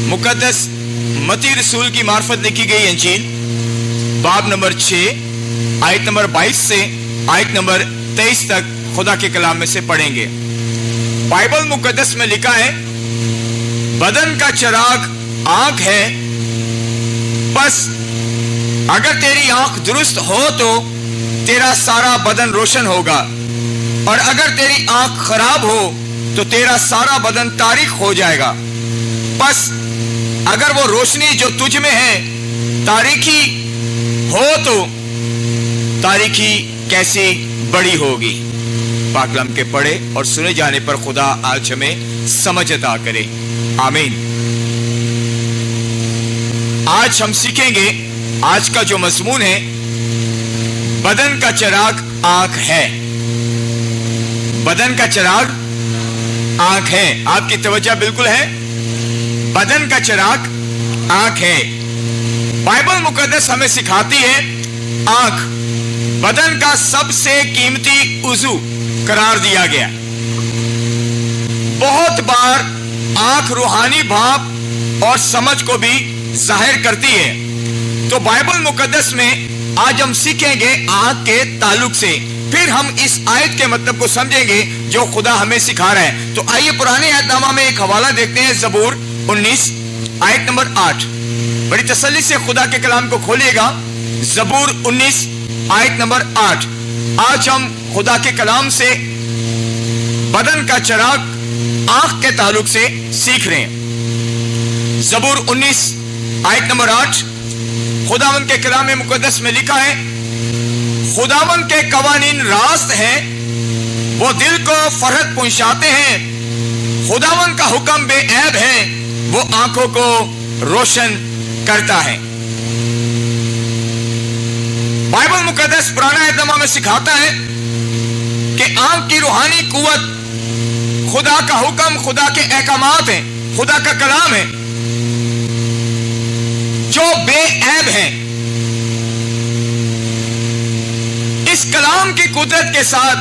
मुकद्दस मती रसूल की मार्फत लिखी गई अंजील बाब नंबर 6 आयत नंबर 22 से आयत नंबर 23 तक खुदा के कलाम में से पढ़ेंगे। बाइबल मुकद्दस में लिखा है, बदन का चिराग आंख है, बस अगर तेरी आंख दुरुस्त हो तो तेरा सारा बदन रोशन होगा, और अगर तेरी आंख खराब हो तो तेरा सारा बदन तारीक हो जाएगा। बस अगर वो रोशनी जो तुझ में है तारीकी हो तो तारीकी कैसी बड़ी होगी। पाकलम के पढ़े और सुने जाने पर खुदा आज हमें समझ अता करे, आमीन। आज हम सीखेंगे, आज का जो मजमून है, बदन का चिराग आंख है। बदन का चिराग आंख है। आपकी तवज्जो बिल्कुल है, बदन का चिराग आंख है। बाइबल मुकद्दस हमें सिखाती है, आंख बदन का सबसे कीमती उज़ू करार दिया गया। बहुत बार आंख रूहानी भाव और समझ को भी जाहिर करती है। तो बाइबल मुकद्दस में आज हम सीखेंगे आंख के ताल्लुक से, फिर हम इस आयत के मतलब को समझेंगे जो खुदा हमें सिखा रहा है। तो आइए पुराने आयतनामा में एक हवाला देखते हैं, ज़बूर 19 आयत नंबर 8। बड़ी तसल्ली से खुदा के कलाम को खोलिएगा। ज़बूर 19 आयत नंबर 8। आज हम खुदा के कलाम से बदन का चिराग आंख के ताल्लुक से सीख रहे हैं। ज़बूर 19 आयत नंबर 8, खुदावन के कलाम मुकद्दस में लिखा है, खुदावन के कवानीन रास्त हैं, वो दिल को फरहत पहुंचाते हैं। खुदावन का हुक्म बेऐब है, वो आंखों को रोशन करता है। बाइबल मुकद्दस पुराना आयतनामा में सिखाता है कि आंख की रूहानी कुव्वत खुदा का हुक्म, खुदा के अहकामात हैं, खुदा का कलाम है जो बेऐब है। इस कलाम की कुदरत के साथ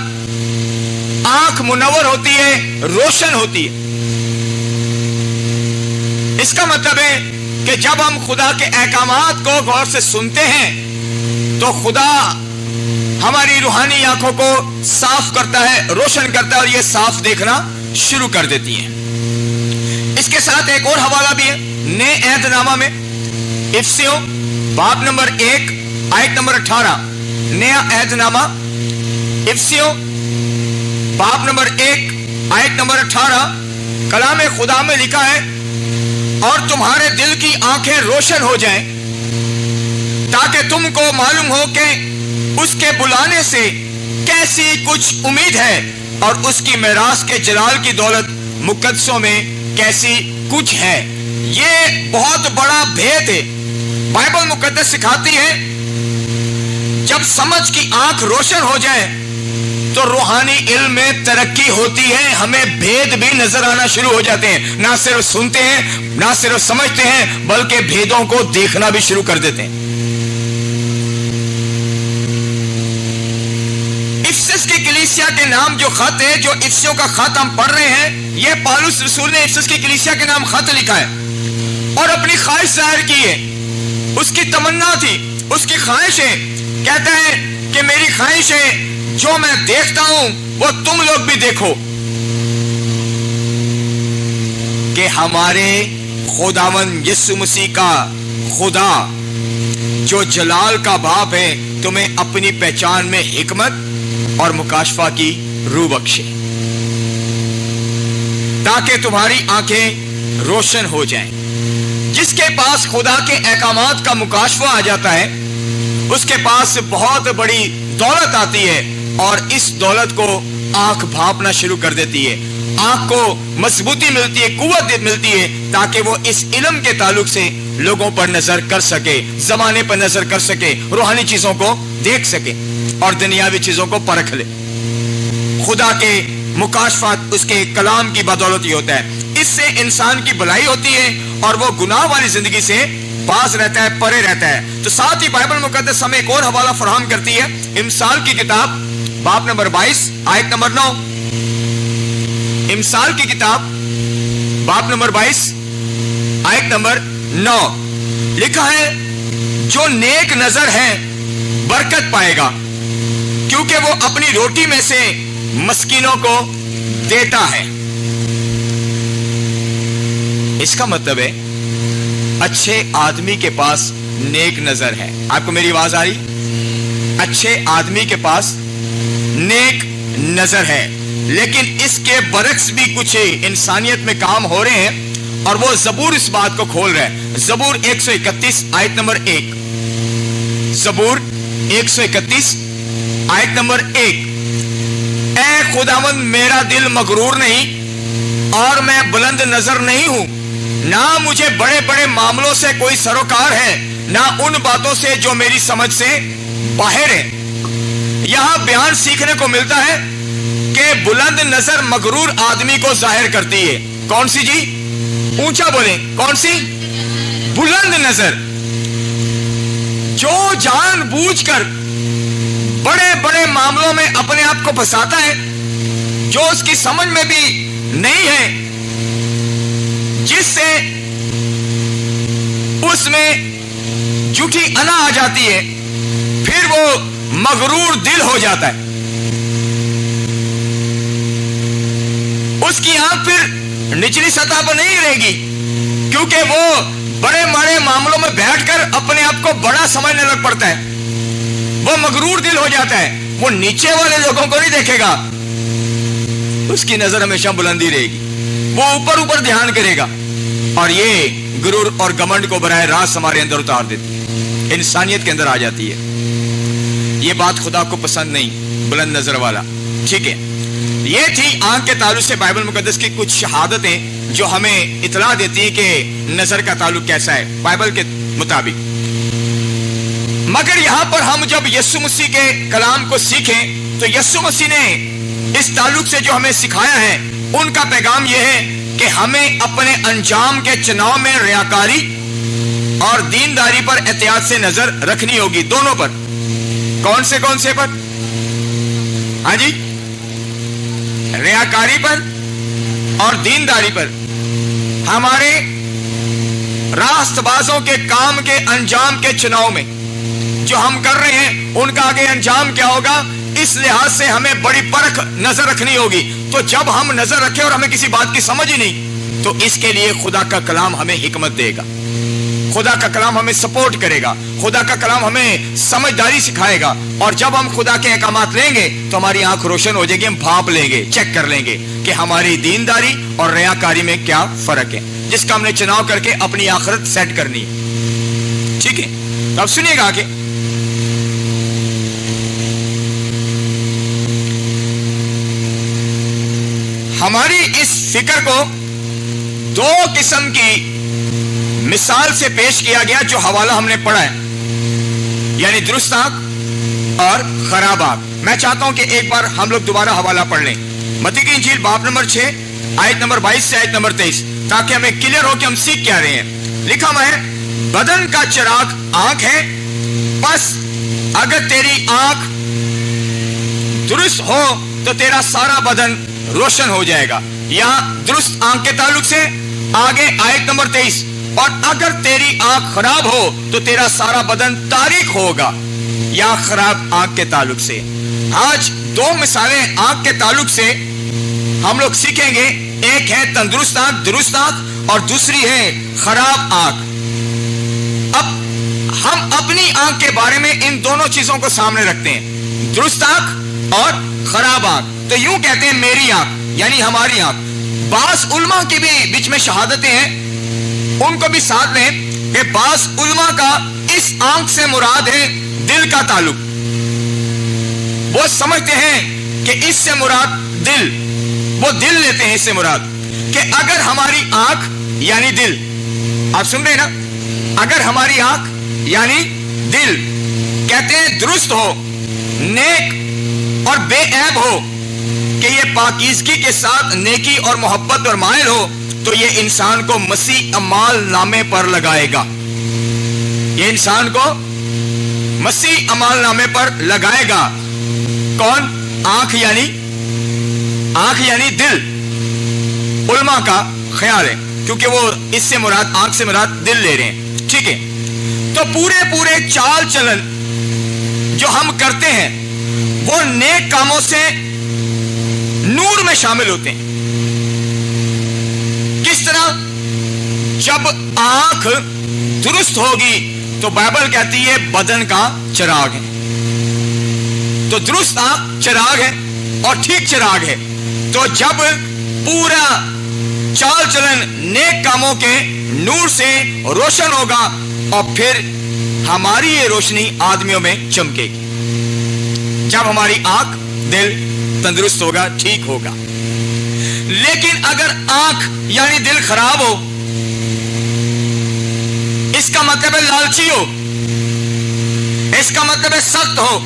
आंख मुनव्वर होती है, रोशन होती है। इसका मतलब है कि जब हम खुदा के अहकामात को गौर से सुनते हैं तो खुदा हमारी रूहानी आंखों को साफ करता है, रोशन करता है, और ये साफ देखना शुरू कर देती है। इसके साथ एक और हवाला भी है, नए अहदनामा में इफिसियों बाब नंबर 1 आयत नंबर 18। नया अहदनामा इफिसियों बाब नंबर 1 आयत नंबर 18, कलाम खुदा में लिखा है, और तुम्हारे दिल की आंखें रोशन हो जाएं ताकि तुमको मालूम हो कि उसके बुलाने से कैसी कुछ उम्मीद है, और उसकी मेरास के जलाल की दौलत मुकद्दसों में कैसी कुछ है। ये बहुत बड़ा भेद है। बाइबल मुकद्दस सिखाती है, जब समझ की आंख रोशन हो जाए तो रूहानी इल्म में तरक्की होती है, हमें भेद भी नजर आना शुरू हो जाते हैं। ना सिर्फ सुनते हैं, ना सिर्फ समझते हैं, बल्कि भेदों को देखना भी शुरू कर देते हैं। इफिसस की कलीसिया के नाम जो खत है, जो इफिसियों का खत हम पढ़ रहे हैं, यह पौलुस रसूल ने इफिसस की कलीसिया के नाम खत लिखा है और अपनी ख्वाहिश जाहिर की है। उसकी तमन्ना थी, उसकी ख्वाहिश है, कहता है कि मेरी ख्वाहिश है जो मैं देखता हूं वो तुम लोग भी देखो, कि हमारे खुदावंद यीशु मसीह का खुदा जो जलाल का बाप है तुम्हें अपनी पहचान में हिकमत और मुकाशफा की रूह बख्शे, ताकि तुम्हारी आंखें रोशन हो जाएं। जिसके पास खुदा के अहकामात का मुकाशफा आ जाता है, उसके पास बहुत बड़ी दौलत आती है, और इस दौलत को आंख भांपना शुरू कर देती है। आंख को मजबूती मिलती है, कुव्वत मिलती है, ताकि वो इस इल्म के ताल्लुक से लोगों पर नजर कर सके, जमाने पर नजर कर सके, रूहानी चीजों को देख सके और दुनियावी चीजों को परख ले। खुदा के मुकाशफात उसके कलाम की बदौलत ही होता है। इससे इंसान की भलाई होती है और वो गुनाह वाली जिंदगी से बाज रहता है, परे रहता है। तो साथ ही बाइबल मुकद्दस हमें एक और हवाला फराहम करती है, इमसाल की किताब बाब नंबर 22 आयत नंबर 9। इमसाल की किताब बाब नंबर 22 आयत आयत नंबर 9 लिखा है, जो नेक नजर है बरकत पाएगा, क्योंकि वो अपनी रोटी में से मस्कीनों को देता है। इसका मतलब है अच्छे आदमी के पास नेक नजर है। आपको मेरी आवाज आ रही? अच्छे आदमी के पास नेक नजर है, लेकिन इसके बरक्स भी कुछ इंसानियत में काम हो रहे हैं, और वो जबूर इस बात को खोल रहा है। जबूर 131 आयत नंबर 1, जबूर 131 आयत नंबर 1, ऐ खुदावंद मेरा दिल मगरूर नहीं और मैं बुलंद नजर नहीं हूं, ना मुझे बड़े बड़े मामलों से कोई सरोकार है, ना उन बातों से जो मेरी समझ से बाहर है। यहां बयान सीखने को मिलता है कि बुलंद नजर मगरूर आदमी को जाहिर करती है। कौन सी जी? ऊंचा बोले, कौन सी? बुलंद नजर। जो जानबूझकर बड़े बड़े मामलों में अपने आप को फंसाता है, जो उसकी समझ में भी नहीं है, जिससे उसमें झूठी अना आ जाती है, फिर वो मगरूर दिल हो जाता है। उसकी आंख फिर निचली सतह पर नहीं रहेगी, क्योंकि वो बड़े बड़े मामलों में बैठकर अपने आप को बड़ा समझने लग पड़ता है। वो मगरूर दिल हो जाता है, वो नीचे वाले लोगों को नहीं देखेगा, उसकी नजर हमेशा बुलंदी रहेगी, वो ऊपर ऊपर ध्यान करेगा, और ये गुरूर और घमंड को बराह रास्त हमारे अंदर उतार देती है, इंसानियत के अंदर आ जाती है। ये बात खुदा को पसंद नहीं, बुलंद नजर वाला। ठीक है, ये थी आंख के ताल्लुक से बाइबल मुकद्दस की कुछ शहादतें जो हमें इतला देती है कि नजर का ताल्लुक कैसा है बाइबल के मुताबिक। मगर यहां पर हम जब यीशु मसीह के कलाम को सीखें, तो यीशु मसीह ने इस ताल्लुक से जो हमें सिखाया है, उनका पैगाम यह है कि हमें अपने अंजाम के चुनाव में रियाकारी और दीनदारी पर एहतियात से नजर रखनी होगी, दोनों पर। कौन से पर? हाँ जी, रियाकारी पर और दीनदारी पर। हमारे रास्तबाजों के काम के अंजाम के चुनाव में जो हम कर रहे हैं, उनका आगे अंजाम क्या होगा, इस लिहाज से हमें बड़ी परख नजर रखनी होगी। तो जब हम नजर रखें और हमें किसी बात की समझ ही नहीं, तो इसके लिए खुदा का कलाम हमें हिकमत देगा, खुदा का कलाम हमें सपोर्ट करेगा, खुदा का कलाम हमें समझदारी सिखाएगा। और जब हम खुदा के अहकामात लेंगे तो हमारी आंख रोशन हो जाएगी, हम भाप लेंगे, चेक कर लेंगे कि हमारी दीनदारी और रियाकारी में क्या फर्क है, जिसका हमने चुनाव करके अपनी आखिरत सेट करनी है। ठीक है, तो अब सुनिएगा आगे। हमारी इस फिक्र को दो किस्म की मिसाल से पेश किया गया, जो हवाला हमने पढ़ा है, यानी दुरुस्त आंख और खराब आंख। मैं चाहता हूं कि एक बार हम लोग दोबारा हवाला पढ़ लें, मत्ती की इंजील बाब नंबर 6 आयत नंबर 22 से आयत नंबर 23, ताकि हमें क्लियर हो कि हम सीख क्या रहे हैं। लिखा हुआ है, बदन का चिराग आंख है, बस अगर तेरी आंख दुरुस्त हो तो तेरा सारा बदन रोशन हो जाएगा। यहां दुरुस्त आंख के ताल्लुक से आगे आयत नंबर 23, और अगर तेरी आंख खराब हो तो तेरा सारा बदन तारीक होगा। या खराब आंख के ताल्लुक से आज दो मिसालें आंख के ताल्लुक से हम लोग सीखेंगे। एक है तंदुरुस्त आंख, दुरुस्त आंख, और दूसरी है खराब आंख। अब हम अपनी आंख के बारे में इन दोनों चीजों को सामने रखते हैं, दुरुस्त आंख और खराब आंख। तो यूं कहते हैं मेरी आंख यानी हमारी आंख। बास उलमा की भी बीच में शहादतें हैं, उनको भी साथ लें कि बास उलमा का इस आंख से मुराद है दिल का ताल्लुक। वो समझते हैं कि इससे मुराद दिल, वो दिल लेते हैं इससे मुराद कि अगर हमारी आंख यानी दिल, आप सुन रहे हैं ना, अगर हमारी आंख यानी दिल कहते हैं दुरुस्त हो, नेक और बेऐब हो, कि ये पाकीज़गी के साथ नेकी और मोहब्बत और मायल हो, तो ये इंसान को मसीह अमाल नामे पर लगाएगा। ये इंसान को मसीह अमाल नामे पर लगाएगा। कौन? आंख यानी दिल। उलमा का ख्याल है کیونکہ وہ اس سے مراد آنکھ سے مراد دل لے رہے ہیں. ٹھیک ہے, تو پورے چال چلن جو ہم کرتے ہیں وہ نیک کاموں سے نور میں شامل ہوتے ہیں. کس طرح؟ جب آنکھ درست ہوگی تو بائبل کہتی ہے بدن کا چراغ ہے. تو درست آنکھ چراغ ہے اور ٹھیک چراغ ہے. تو جب پورا چال چلن نیک کاموں کے نور سے روشن ہوگا اور پھر ہماری یہ روشنی آدمیوں میں چمکے گی. جب ہماری آنکھ دل تندرست ہوگا, ٹھیک ہوگا. لیکن اگر آنکھ یعنی دل خراب ہو, اس کا مطلب ہے لالچی ہو, اس کا مطلب ہے سخت ہو,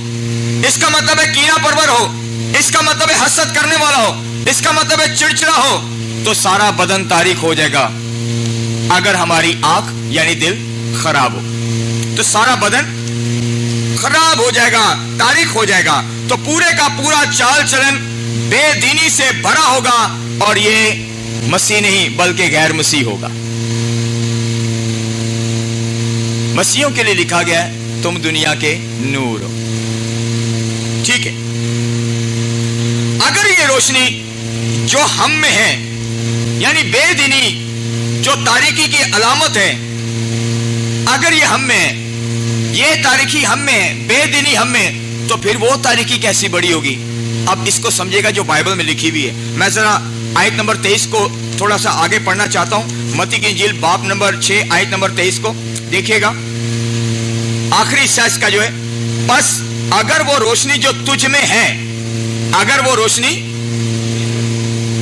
اس کا مطلب ہے کینہ پرور ہو, اس کا مطلب ہے حسد کرنے والا ہو, اس کا مطلب ہے چڑچڑا ہو, تو سارا بدن تاریک ہو جائے گا. اگر ہماری آنکھ یعنی دل خراب ہو تو سارا بدن خراب ہو جائے گا, تاریک ہو جائے گا. تو پورے کا پورا چال چلن بے دینی سے بھرا ہوگا اور یہ مسیح نہیں بلکہ غیر مسیح ہوگا. مسیحوں کے لیے لکھا گیا ہے تم دنیا کے نور ہو. ٹھیک ہے, اگر یہ روشنی جو ہم میں ہے یعنی بے دینی جو تاریکی کی علامت ہے, اگر یہ ہم میں ہے, یہ تاریکی ہم میں ہے, بے دینی ہم میں, تو پھر وہ تاریکی کیسی بڑی ہوگی. اب اس کو سمجھے گا جو بائبل میں لکھی ہوئی ہے. میں ذرا آیت نمبر 23 کو تھوڑا سا آگے پڑھنا چاہتا ہوں. متی کی انجیل باب نمبر 6 آیت نمبر 23 کو دیکھیے گا, آخری حصہ اس کا جو ہے. بس اگر وہ روشنی جو تجھ میں ہے, اگر وہ روشنی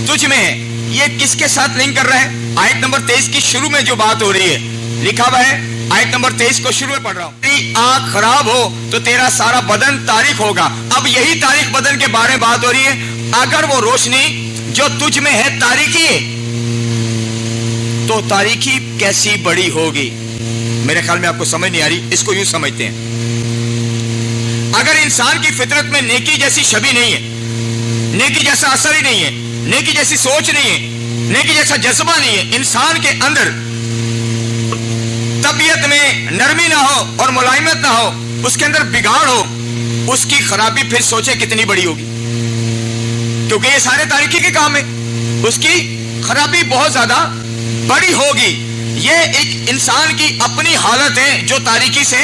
تجھ میں ہے, یہ کس کے ساتھ لنک کر رہا ہے؟ آیت نمبر 23 کی شروع میں جو بات ہو رہی ہے, لکھا ہوا ہے آیت نمبر 23 کو شروع میں پڑھ رہا ہوں. تیری آنکھ خراب ہو تو تیرا سارا بدن تاریک ہوگا. اب یہی تاریک بدن کے بارے میں بات ہو رہی ہے. اگر وہ روشنی جو تجھ میں ہے تاریکی ہے تو تاریکی کیسی بڑی ہوگی. میرے خیال میں آپ کو سمجھ نہیں آ رہی, اس کو یوں سمجھتے ہیں. اگر انسان کی فطرت میں نیکی جیسی شبیہ نہیں ہے, نیکی جیسا اثر ہی نہیں ہے, نیکی جیسی سوچ نہیں ہے, نیکی جیسا جذبہ نہیں ہے, انسان کے اندر طبیعت میں نرمی نہ ہو اور ملائمت نہ ہو, اس کے اندر بگاڑ ہو, اس کی خرابی پھر سوچے کتنی بڑی ہوگی, کیونکہ یہ سارے تاریکی کے کام ہیں. اس کی خرابی بہت زیادہ بڑی ہوگی. یہ ایک انسان کی اپنی حالت ہے جو تاریکی سے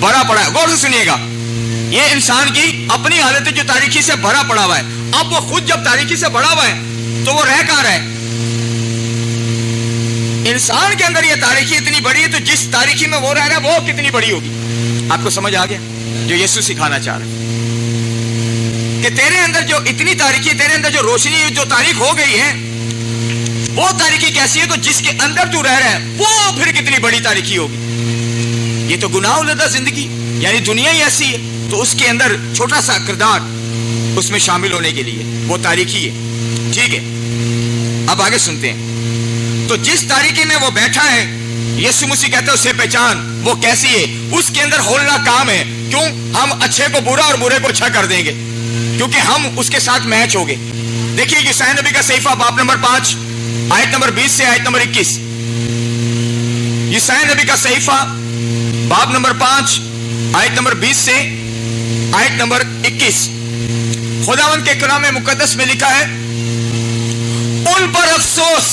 بھرا پڑا ہے. غور سے سنیے گا, یہ انسان کی اپنی حالت ہے جو تاریکی سے بھرا پڑا ہوا ہے. اب وہ خود جب تاریکی سے بھرا ہوا ہے تو وہ رہ کہاں رہا ہے؟ انسان کے اندر یہ تاریکی اتنی بڑی ہے, تو جس تاریکی میں وہ رہ رہا ہے وہ کتنی بڑی ہوگی. آپ کو سمجھ آ گیا جو یسوع سکھانا چاہ رہے ہیں کہ تیرے اندر جو اتنی تاریکی, تیرے اندر جو روشنی جو تاریک ہو گئی ہے, وہ تاریکی کیسی ہے؟ تو جس کے اندر تو رہ رہا ہے وہ پھر کتنی بڑی تاریکی ہوگی. یہ تو گناہ اولادہ زندگی یعنی دنیا ہی ایسی ہے, تو اس کے اندر چھوٹا سا کردار اس میں شامل ہونے کے لیے وہ تاریکی ہے. ٹھیک ہے, اب آگے سنتے ہیں. تو جس تاریکی میں وہ بیٹھا ہے, یسوع مسیح کہتا ہے اسے پہچان. وہ کیسی ہے؟ اس کے اندر ہولنا کام ہے. کیوں؟ ہم اچھے کو برا اور برے کو اچھا کر دیں گے, کیونکہ ہم اس کے ساتھ میچ ہو گئے. دیکھیے یسایا نبی کا صحیفہ باب نمبر 5 آیت نمبر 20 سے آیت نمبر 21. یسایا نبی کا صحیفہ باب نمبر 5 آیت نمبر 20 سے آیت نمبر 21. خداوند کے کلام مقدس میں لکھا ہے, ان پر افسوس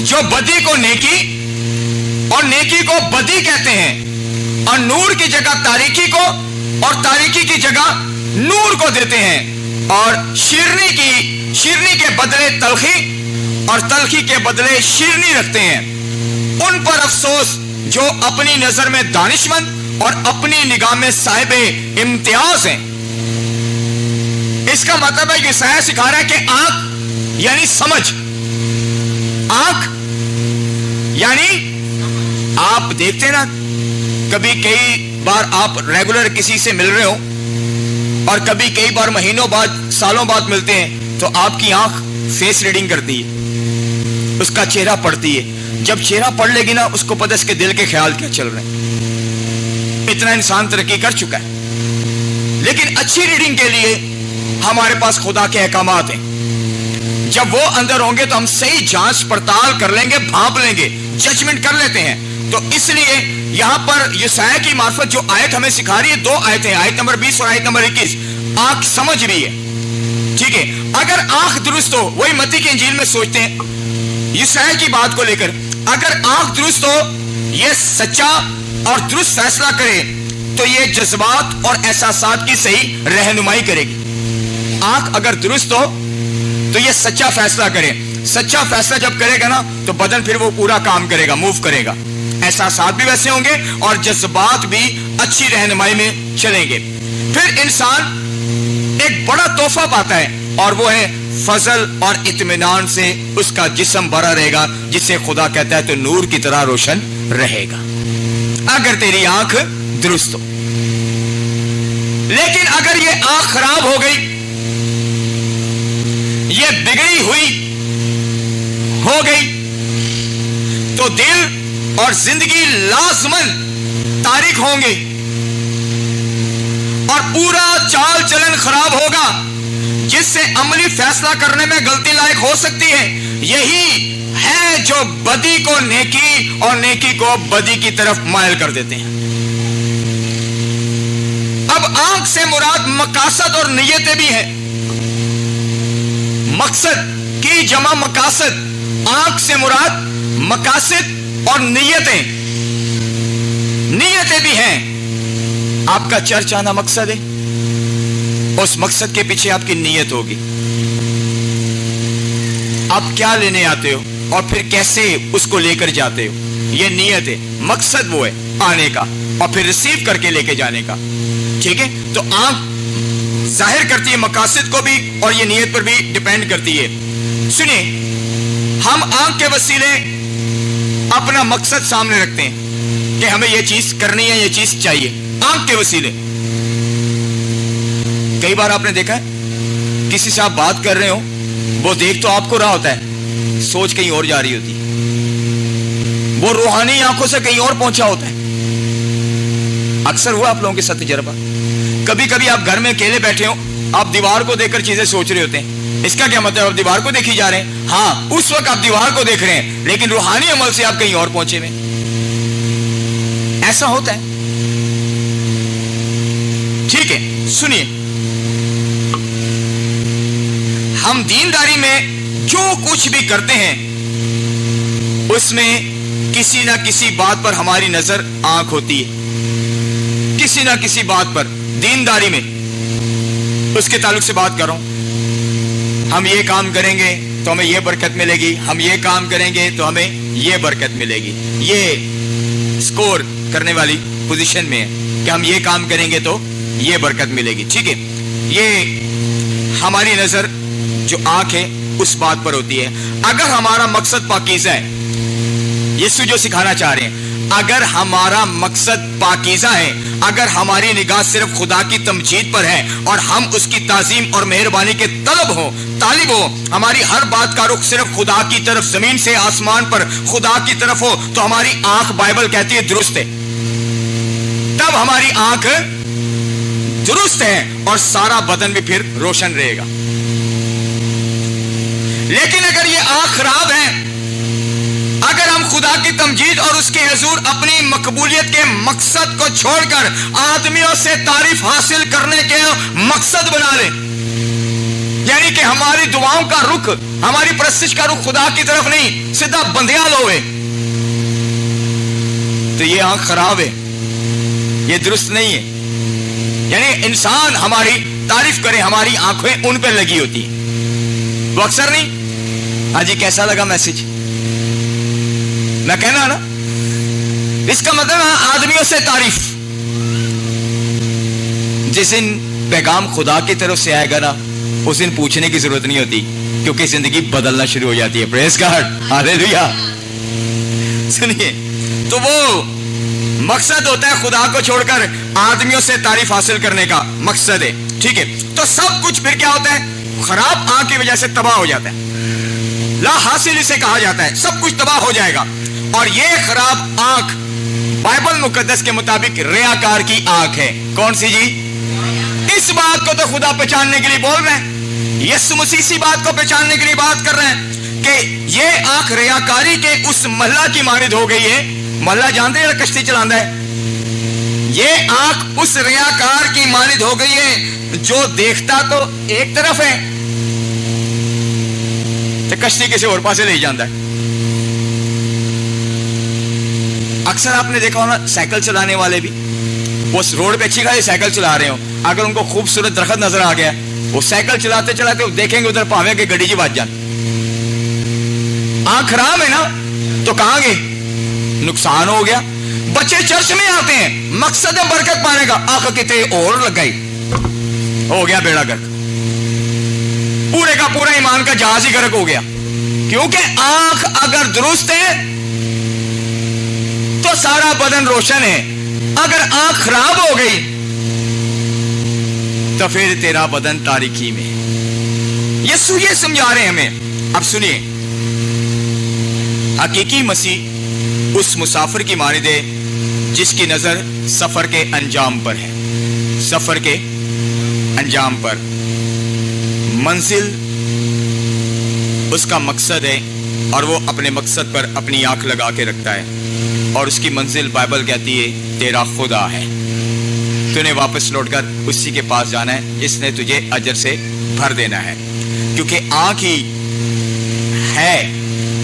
جو بدی کو نیکی اور نیکی کو بدی کہتے ہیں, اور نور کی جگہ تاریکی کو اور تاریکی کی جگہ نور کو دیتے ہیں, اور شیرنی کے بدلے تلخی اور تلخی کے بدلے شیرنی رکھتے ہیں. ان پر افسوس جو اپنی نظر میں دانشمند اور اپنی نگاہ میں صاحب امتیاز ہیں. اس کا مطلب ہے یسایا سکھا رہا ہے کہ آنکھ یعنی سمجھ, آنکھ یعنی آپ دیکھتے نا, کبھی کئی بار آپ ریگولر کسی سے مل رہے ہو اور کبھی کئی بار مہینوں بعد سالوں بعد ملتے ہیں, تو آپ کی آنکھ فیس ریڈنگ کرتی ہے, اس کا چہرہ پڑھتی ہے. جب چہرہ پڑھ لے گی نا, اس کو پتہ اس کے دل کے خیال کیا چل رہے ہیں. اتنا انسان ترقی کر چکا ہے. لیکن اچھی ریڈنگ کے لیے ہمارے پاس خدا کے احکامات ہیں. जब वो अंदर होंगे तो हम सही जांच पड़ताल कर लेंगे, भांप लेंगे, जजमेंट कर लेते हैं। तो इसलिए यहां पर यशायाह की मार्फत जो आयत हमें सिखा रही है, दो आयतें, आयत नंबर 20 और आयत नंबर 21, आंख समझ रही है, ठीक है। अगर आंख दुरुस्त हो, वही मत्ती की इंजील में सोचते हैं यशायाह की बात को लेकर, अगर आंख दुरुस्त हो, यह सच्चा और दुरुस्त फैसला करे तो ये जज्बात और एहसासात की सही रहनुमाई करेगी। आंख अगर दुरुस्त हो तो ये सच्चा फैसला करे, सच्चा फैसला जब करेगा ना तो बदन फिर वो पूरा काम करेगा, मूव करेगा, एहसासात भी वैसे होंगे और जज्बात भी अच्छी रहनुमाई में चलेंगे। फिर इंसान एक बड़ा तोहफा पाता है और वो है फजल और इत्मीनान से उसका जिस्म भरा रहेगा, जिससे खुदा कहता है तो नूर की तरह रोशन रहेगा अगर तेरी आंख दुरुस्त हो। लेकिन अगर ये आंख खराब हो गई, ये बिगड़ी हुई हो गई, तो दिल और जिंदगी लाजमन तारीख होंगे और पूरा चाल चलन खराब होगा, जिससे अमली फैसला करने में गलती लायक हो सकती है। यही है जो बदी को नेकी और नेकी को बदी की तरफ मायल कर देते हैं। अब आंख से मुराद मकासद और नियतें भी हैं। मकसद की जमा मकासद, आंख से मुराद मकासद और नियतें, नियतें भी हैं। आपका चर्च आना मकसद है, उस मकसद के पीछे आपकी नियत होगी। आप क्या लेने आते हो और फिर कैसे उसको लेकर जाते हो, यह नियत है। मकसद वो है आने का और फिर रिसीव करके लेके जाने का, ठीक है। तो आंख जाहिर करती है मकासद को भी और ये नियत पर भी डिपेंड करती है। सुनिए, हम आंख के वसीले अपना मकसद सामने रखते हैं कि हमें ये चीज करनी है, ये चीज चाहिए, आंख के वसीले। कई बार आपने देखा है किसी से आप बात कर रहे हो, वो देख तो आपको रहा होता है, सोच कहीं और जा रही होती है, वो रूहानी आंखों से कहीं और पहुंचा होता है। अक्सर हुआ आप लोगों के साथ तजर्बा। कभी कभी आप घर में अकेले बैठे हो, आप दीवार को देखकर चीजें सोच रहे होते हैं, इसका क्या मतलब, आप दीवार को देखी जा रहे हैं। हाँ, उस वक्त आप दीवार को देख रहे हैं, लेकिन रूहानी अमल से आप कहीं और पहुंचे हुए। ऐसा होता है, ठीक है। सुनिए, हम दीनदारी में जो कुछ भी करते हैं उसमें किसी ना किसी बात पर हमारी नजर आंख होती है, किसी ना किसी बात पर दीनदारी में। उसके ताल्लुक से बात कर रहा हूं। हम ये काम करेंगे तो हमें ये बरकत मिलेगी, हम ये काम करेंगे तो हमें ये बरकत मिलेगी। ये स्कोर करने वाली पोजीशन में है कि हम ये काम करेंगे तो ये बरकत मिलेगी, ठीक है। ये हमारी नजर जो आंख है उस बात पर होती है। अगर हमारा मकसद पाकीज़ा है, यीशु जो सिखाना चाह रहे हैं, अगर हमारा मकसद पाकीज़ा है, अगर हमारी निगाह सिर्फ खुदा की तमजीद पर है और हम उसकी ताज़ीम और मेहरबानी के तालिब हो, हमारी हर बात का रुख सिर्फ खुदा की तरफ, जमीन से आसमान पर खुदा की तरफ हो, तो हमारी आंख, बाइबल कहती है, दुरुस्त है। तब हमारी आंख दुरुस्त है और सारा बदन भी फिर रोशन रहेगा। लेकिन अगर ये आंख खराब है, अगर हम खुदा की तमजीद और उसके हुजूर अपनी मकबूलियत के मकसद को छोड़कर आदमियों से तारीफ हासिल करने के मकसद बना लें, यानी कि हमारी दुआओं का रुख, हमारी परस्तिश का रुख खुदा की तरफ नहीं, सीधा बंदियाल होवे, तो ये आंख खराब है, ये दुरुस्त नहीं है। यानी इंसान हमारी तारीफ करे, हमारी आंखें उन पर लगी होती है, वो अक्सर नहीं। हाँ जी, कैसा लगा मैसेज, मैं कहना ना, इसका मतलब आदमियों से तारीफ। जिस दिन पैगाम खुदा की तरफ से आएगा ना, उस दिन पूछने की जरूरत नहीं होती, क्योंकि जिंदगी बदलना शुरू हो जाती है। Praise God, hallelujah. सुनिए, तो वो मकसद होता है खुदा को छोड़कर आदमियों से तारीफ हासिल करने का मकसद है, ठीक है। तो सब कुछ फिर क्या होता है, खराब आंख की वजह से तबाह हो जाता है। ला हासिल इसे कहा जाता है, सब कुछ तबाह हो जाएगा। और ये खराब आंख बाइबल मुकद्दस के मुताबिक रियाकार की आंख है। कौन सी जी? इस बात को तो खुदा पहचानने के लिए बोल रहे हैं। یسوع مسیح اسی بات کو پہچاننے کے لیے بات کر رہے ہیں کہ یہ آنکھ ریاکاری کے اس ملہ کی مانند ہو گئی ہے. ملہ جانتے ہیں کشتی چلانا ہے. یہ آنکھ اس ریاکار کی مانند ہو گئی ہے جو دیکھتا تو ایک طرف ہے تو کشتی کسی اور پاسے لے جاتا ہے. اکثر آپ نے دیکھا ہونا سائیکل چلانے والے بھی وہ روڈ پہ اچھی خاصی سائیکل چلا رہے ہوں, اگر ان کو خوبصورت درخت نظر آ گیا وہ سائیکل چلاتے چلاتے دیکھیں گے ادھر پاوے کہ گڈی جی بچ جان. آنکھ خراب ہے نا تو کہاں گے, نقصان ہو گیا. بچے چرچ میں آتے ہیں مقصد ہے برکت پانے کا, آنکھ کتے اور لگائی, ہو گیا بیڑا گرک, پورے کا پورا ایمان کا جہاز ہی گرک ہو گیا. کیونکہ آنکھ اگر درست ہے تو سارا بدن روشن ہے, اگر آنکھ خراب ہو گئی تو پھر تیرا بدن تاریکی میں. یسوع یہ سمجھا رہے ہیں ہمیں. اب سنیے, حقیقی مسیح اس مسافر کی مانند ہے جس کی نظر سفر کے انجام پر ہے. سفر کے انجام پر, منزل اس کا مقصد ہے اور وہ اپنے مقصد پر اپنی آنکھ لگا کے رکھتا ہے, اور اس کی منزل بائبل کہتی ہے تیرا خدا ہے. تو نے واپس لوٹ کر اسی کے پاس جانا ہے جس نے تجھے اجر سے بھر دینا ہے. کیونکہ آنکھ ہی ہے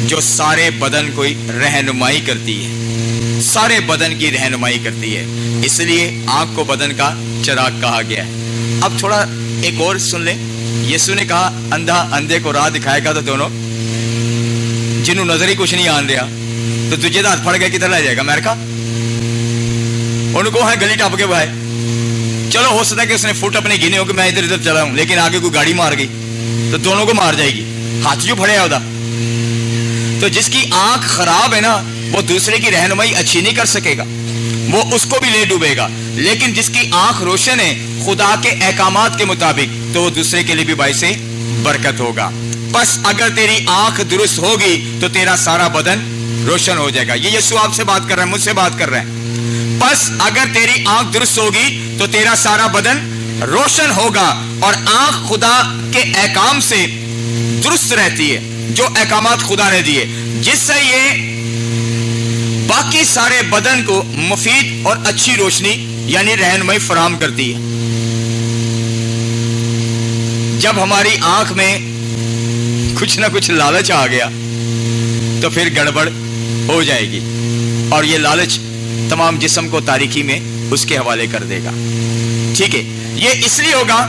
جو سارے بدن کو رہنمائی کرتی ہے, سارے بدن کی رہنمائی کرتی ہے. اس لیے آنکھ کو بدن کا چراغ کہا گیا ہے. اب تھوڑا ایک اور سن لیں. یسوع نے کہا اندھا اندھے کو راہ دکھائے گا تو دونوں جنہوں نظر ہی کچھ نہیں آن رہا تو تجھے تو ہاتھ پھڑ گیا کدھر لے جائے گا امریکہ. ان کو ہے گلی ٹپ کے بھائی, چلو ہو سکتا ہے کہ اس نے فٹ اپنے گنے ہو کہ میں ادھر ادھر چلا ہوں, لیکن آگے کوئی گاڑی مار گئی تو دونوں کو مار جائے گی, ہاتھ جو پھڑے ہوتا. تو جس کی آنکھ خراب ہے نا وہ دوسرے کی رہنمائی اچھی نہیں کر سکے گا, وہ اس کو بھی لے ڈوبے گا. لیکن جس کی آنکھ روشن ہے خدا کے احکامات کے مطابق تو وہ دوسرے کے لیے بھی باعث برکت ہوگا. بس اگر تیری آنکھ درست ہوگی تو تیرا سارا بدن روشن ہو جائے گا. یہ یسوع آپ سے بات کر رہا ہے, مجھ سے بات کر رہے ہیں. بس اگر تیری آنکھ درست ہوگی تو تیرا سارا بدن روشن ہوگا, اور آنکھ خدا کے احکام سے درست رہتی ہے, جو احکامات خدا نے دیے, جس سے یہ باقی سارے بدن کو مفید اور اچھی روشنی یعنی رہنمائی فراہم کرتی ہے. جب ہماری آنکھ میں کچھ نہ کچھ لالچ آ گیا تو پھر گڑبڑ ہو جائے گی, اور یہ لالچ تمام جسم کو تاریکی میں اس کے حوالے کر دے گا. ٹھیک ہے, یہ اس لیے ہوگا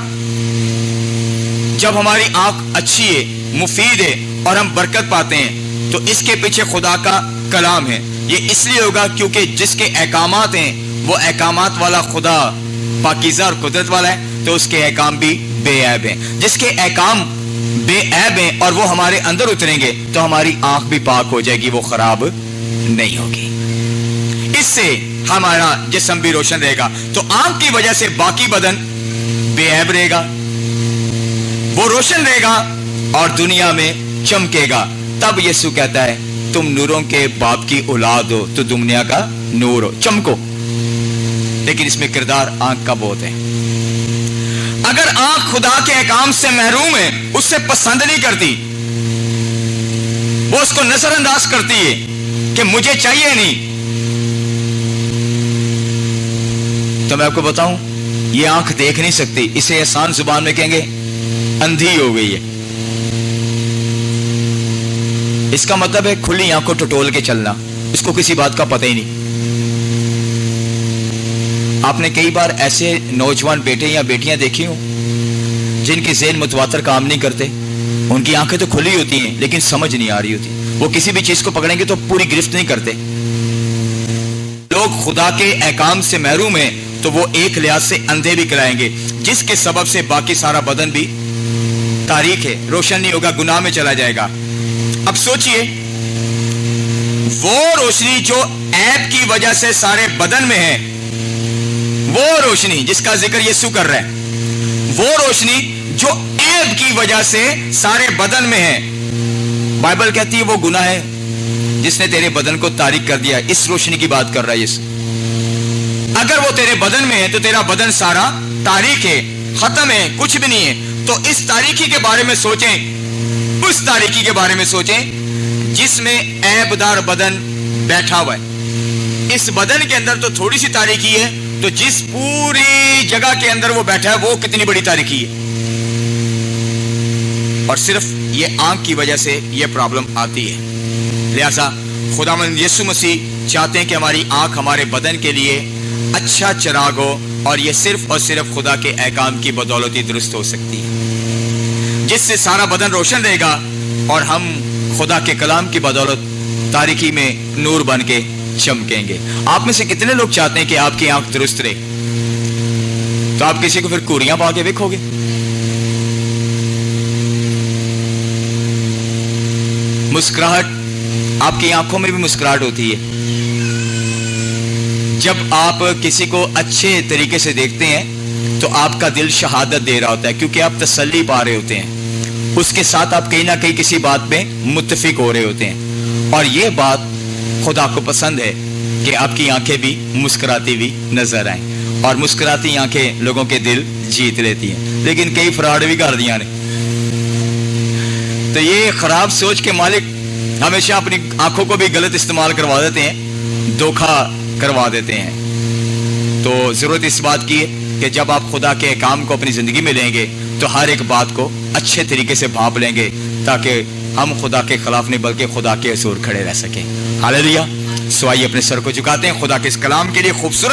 جب ہماری آنکھ اچھی ہے, مفید ہے اور ہم برکت پاتے ہیں تو اس کے پیچھے خدا کا کلام ہے. یہ اس لیے ہوگا کیونکہ جس کے احکامات ہیں وہ احکامات والا خدا پاکیزہ اور قدرت والا ہے, تو اس کے احکام بھی بے عیب ہیں. جس کے احکام بے عیب ہیں اور وہ ہمارے اندر اتریں گے تو ہماری آنکھ بھی پاک ہو جائے گی, وہ خراب نہیں ہوگی. اس سے ہمارا جسم بھی روشن رہے گا. تو آنکھ کی وجہ سے باقی بدن بے عیب رہے گا, وہ روشن رہے گا اور دنیا میں چمکے گا. تب یسوع کہتا ہے تم نوروں کے باپ کی اولاد ہو تو دنیا کا نور ہو, چمکو. لیکن اس میں کردار آنکھ کا بہت ہے. اگر آنکھ خدا کے احکام سے محروم ہے, اس سے پسند نہیں کرتی, وہ اس کو نظر انداز کرتی ہے کہ مجھے چاہیے نہیں, تو میں آپ کو بتاؤں یہ آنکھ دیکھ نہیں سکتی. اسے آسان زبان میں کہیں گے اندھی ہو گئی ہے. اس کا مطلب ہے کھلی آنکھوں ٹٹول کے چلنا, اس کو کسی بات کا پتہ ہی نہیں. آپ نے کئی بار ایسے نوجوان بیٹے یا بیٹیاں دیکھی ہوں جن کے ذہن متواتر کام نہیں کرتے, ان کی آنکھیں تو کھلی ہوتی ہیں لیکن سمجھ نہیں آ رہی ہوتی. وہ کسی بھی چیز کو پکڑیں گے تو پوری گرفت نہیں کرتے. لوگ خدا کے احکام سے محروم ہیں تو وہ ایک لحاظ سے اندھے بھی کرائیں گے, جس کے سبب سے باقی سارا بدن بھی تاریک ہے, روشن نہیں ہوگا, گناہ میں چلا جائے گا. اب سوچئے وہ روشنی جو عیب کی وجہ سے سارے بدن میں ہے, وہ روشنی جس کا ذکر یسوع کر رہے ہیں, وہ روشنی جو عیب کی وجہ سے سارے بدن میں ہے, بائبل کہتی ہے وہ گناہ ہے جس نے تیرے بدن کو تاریک کر دیا. اس روشنی کی بات کر رہا ہے یسوع. اگر وہ تیرے بدن میں ہے تو تیرا بدن سارا تاریک ہے, ختم ہے, کچھ بھی نہیں ہے. تو اس تاریکی کے بارے میں سوچیں، اس تاریکی کے بارے میں سوچیں جس میں عیب دار بدن بیٹھا ہوا ہے۔ اس بدن کے اندر تو تھوڑی سی تاریکی ہے، تو جس پوری جگہ کے اندر وہ بیٹھا ہے وہ کتنی بڑی تاریکی ہے۔ اور صرف یہ آنکھ کی وجہ سے یہ پرابلم آتی ہے۔ لہذا خداوند یسوع مسیح چاہتے ہیں کہ ہماری آنکھ ہمارے بدن کے لیے اچھا چراغ ہو، اور یہ صرف اور صرف خدا کے احکام کی بدولت ہی درست ہو سکتی ہے، جس سے سارا بدن روشن رہے گا اور ہم خدا کے کلام کی بدولت تاریکی میں نور بن کے چمکیں گے۔ آپ میں سے کتنے لوگ چاہتے ہیں کہ آپ کی آنکھ درست رہے؟ تو آپ کسی کو پھر کوریاں پا کے دیکھو گے؟ مسکراہٹ، آپ کی آنکھوں میں بھی مسکراہٹ ہوتی ہے۔ جب آپ کسی کو اچھے طریقے سے دیکھتے ہیں تو آپ کا دل شہادت دے رہا ہوتا ہے، کیونکہ آپ تسلی پا رہے ہوتے ہیں، اس کے ساتھ آپ کہیں نہ کہیں کسی بات پہ متفق ہو رہے ہوتے ہیں، اور یہ بات خدا کو پسند ہے کہ آپ کی آنکھیں بھی مسکراتی ہوئی نظر آئیں، اور مسکراتی آنکھیں لوگوں کے دل جیت لیتی ہیں۔ لیکن کئی فراڈ بھی کر دیا نے، تو یہ خراب سوچ کے مالک ہمیشہ اپنی آنکھوں کو بھی غلط استعمال کروا دیتے ہیں، دھوکہ کروا دیتے ہیں۔ تو ضرورت اس بات کی ہے کہ جب آپ خدا کے احکام کو اپنی زندگی میں لیں گے تو ہر ایک بات کو اچھے طریقے سے بھاپ لیں گے، تاکہ ہم خدا کے خلاف نہیں بلکہ خدا کے حضور کھڑے رہ سکیں۔ ہاللیلویا۔ سو آئیے اپنے سر کو جھکاتے ہیں خدا کے اس کلام کے لیے خوبصورت